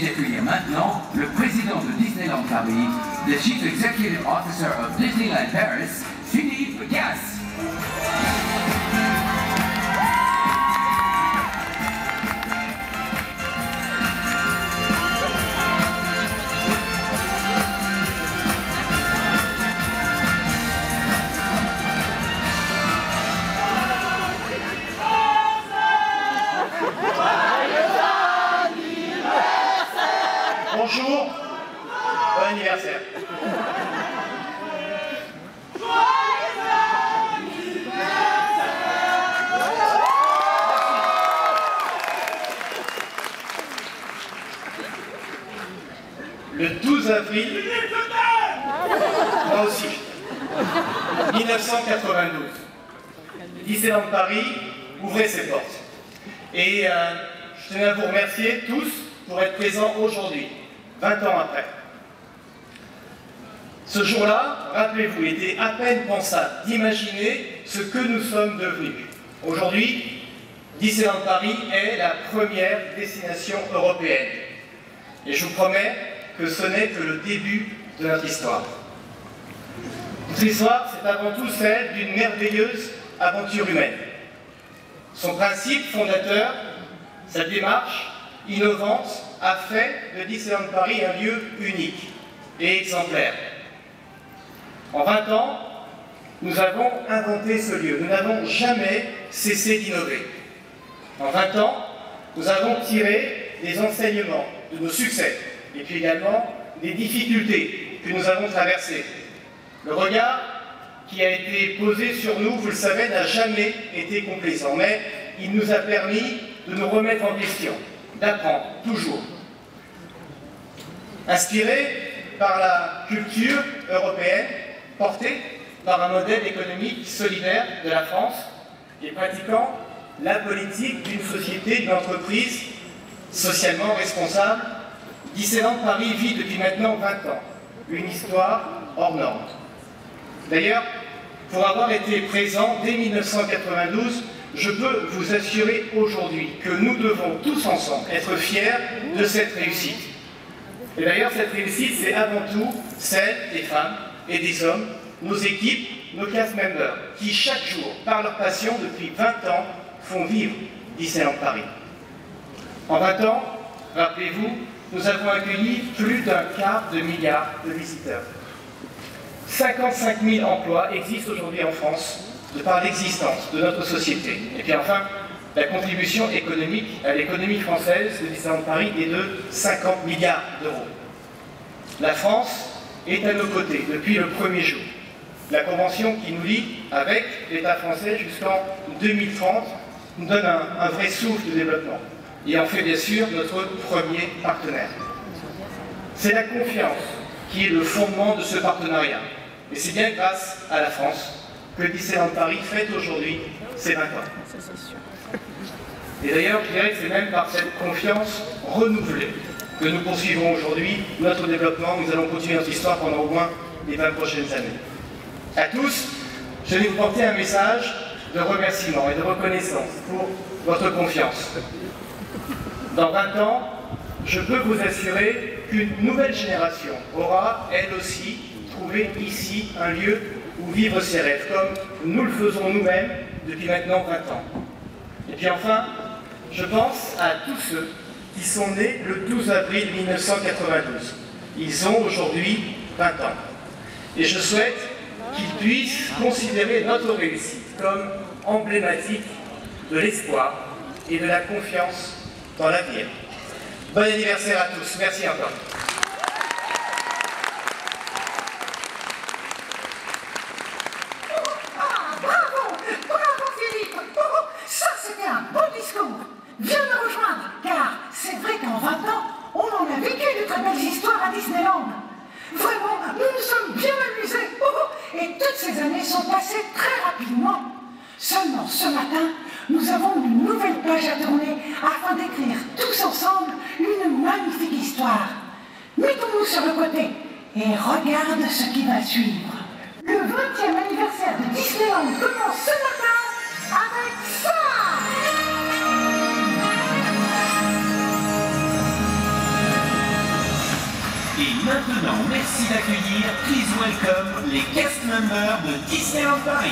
d'accueillir maintenant le président de Disneyland Paris, le Chief Executive Officer of Disneyland Paris, Philippe Gasse. Bonjour, bon anniversaire. Le 12 avril, moi aussi, 1992, Disneyland Paris ouvrait ses portes. Et je tenais à vous remercier tous pour être présents aujourd'hui. 20 ans après. Ce jour-là, rappelez-vous, il était à peine pensable d'imaginer ce que nous sommes devenus. Aujourd'hui, Disneyland Paris est la première destination européenne. Et je vous promets que ce n'est que le début de notre histoire. Notre histoire, c'est avant tout celle d'une merveilleuse aventure humaine. Son principe fondateur, sa démarche innovante, a fait de Disneyland Paris un lieu unique et exemplaire. En 20 ans, nous avons inventé ce lieu. Nous n'avons jamais cessé d'innover. En 20 ans, nous avons tiré des enseignements de nos succès et puis également des difficultés que nous avons traversées. Le regard qui a été posé sur nous, vous le savez, n'a jamais été complaisant, mais il nous a permis de nous remettre en question, d'apprendre toujours. Inspiré par la culture européenne, porté par un modèle économique solidaire de la France et pratiquant la politique d'une société, d'une entreprise socialement responsable, Disneyland Paris vit depuis maintenant 20 ans une histoire hors norme. D'ailleurs, pour avoir été présent dès 1992, je peux vous assurer aujourd'hui que nous devons tous ensemble être fiers de cette réussite. Et d'ailleurs, cette réussite, c'est avant tout celle des femmes et des hommes, nos équipes, nos cast members, qui chaque jour, par leur passion depuis 20 ans, font vivre Disneyland Paris. En 20 ans, rappelez-vous, nous avons accueilli plus d'1/4 milliard de visiteurs. 55 000 emplois existent aujourd'hui en France de par l'existence de notre société. Et puis enfin, la contribution économique à l'économie française de Disneyland Paris est de 50 milliards d'euros. La France est à nos côtés depuis le premier jour. La convention qui nous lie avec l'État français jusqu'en 2030 nous donne un vrai souffle de développement et en fait bien sûr notre premier partenaire. C'est la confiance qui est le fondement de ce partenariat. Et c'est bien grâce à la France que Disneyland Paris fête aujourd'hui ses 20 ans. Et d'ailleurs, je dirais que c'est même par cette confiance renouvelée que nous poursuivons aujourd'hui notre développement. Nous allons continuer notre histoire pendant au moins les 20 prochaines années. À tous, je vais vous porter un message de remerciement et de reconnaissance pour votre confiance. Dans 20 ans, je peux vous assurer qu'une nouvelle génération aura, elle aussi, trouvé ici un lieu où vivre ses rêves, comme nous le faisons nous-mêmes depuis maintenant 20 ans. Et puis enfin, je pense à tous ceux qui sont nés le 12 avril 1992. Ils ont aujourd'hui 20 ans. Et je souhaite qu'ils puissent considérer notre réussite comme emblématique de l'espoir et de la confiance dans l'avenir. Bon anniversaire à tous. Merci encore. Viens me rejoindre, car c'est vrai qu'en 20 ans, on en a vécu de très belles histoires à Disneyland. Vraiment, nous nous sommes bien amusés. Et toutes ces années sont passées très rapidement. Seulement ce matin, nous avons une nouvelle page à tourner afin d'écrire tous ensemble une magnifique histoire. Mettons-nous sur le côté et regarde ce qui va suivre. Le 20e anniversaire de Disneyland commence ce matin avec ça. Et maintenant, merci d'accueillir, please welcome les guest members de Disneyland Paris.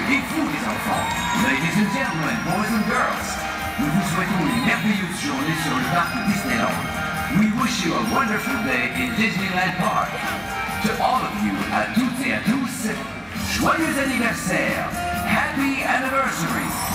Et vous les enfants, ladies and gentlemen, boys and girls, nous vous souhaitons une merveilleuse journée sur le parc de Disneyland. We wish you a wonderful day in Disneyland Park. To all of you, à toutes et à tous, joyeux anniversaire! Happy anniversary!